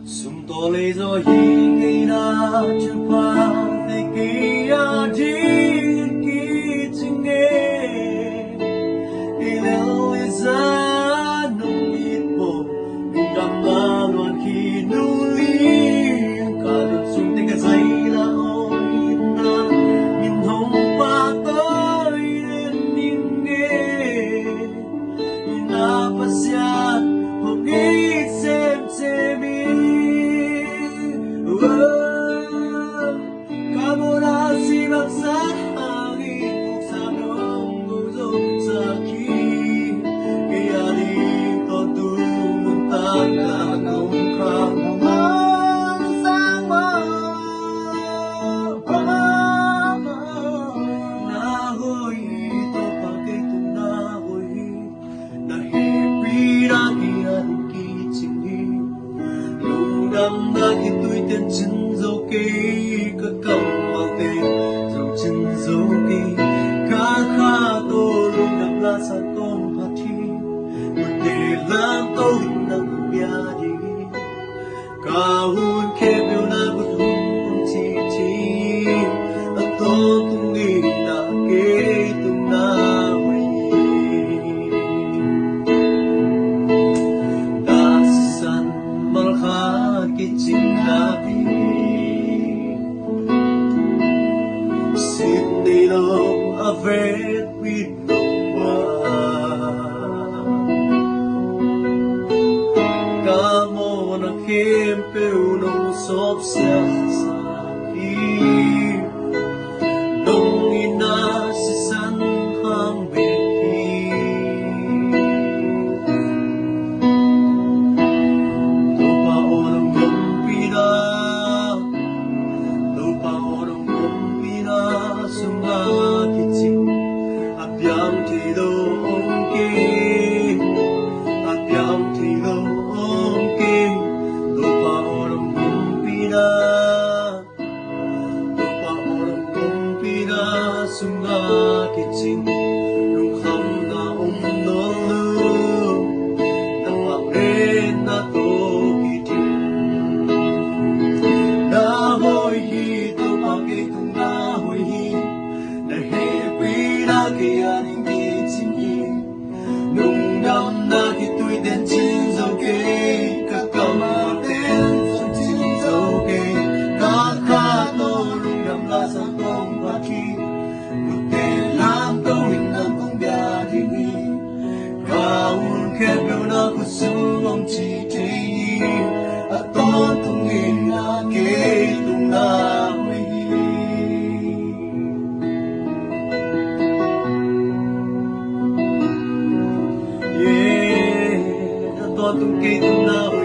Sum to le zo hi ngai na chu pa te ki ya di ki ching ne ile le za no mi po mi gam ma luan ki nu li ka lu sum te ka sai la o na min hong pa tới đến nghe na pa sia ho ki xem mi Kamora si baksa hangi kuksa nungu zo saki Kaya di to tumuntang ka nung kamang sama Nahoy ito pagkitong nahoy Nahipi na kiyan kichingi Nung damdag ito'y tensyon dấu ký các cầm bằng tên dấu chân dấu ký cá khá tô luôn đập la sa tôn phá thi một đề lan tô hình năng bia đi cả hôn khe biểu na bút hôn chi chi ở tô tung đi na kế tung na quay đã san mal khá cái chính là đi Sydney love a vet with no one Come on a camper no sob saki Nung ina si san hang beki Tupa orang gempira Tupa orang gempira Sunga kicing Apiang tilo ongke Apiang tilo ongke Lupa orang gembira Lupa orang gembira Sunga kicing Nung kham na nolu Nang wakren na to kiting Nahoy hito pagkitong nahoy hito kaya ning kiching hi nung nam na kito'y den chin dấu kê các cầm tên trong chin dấu kê các khá tô lung đam la sa tông và khi một tên lam tô hình năng công bia đi hi và un khen biểu na của su ông chi thế a tôn tung nghìn na kê tung na tung kỳ tung nào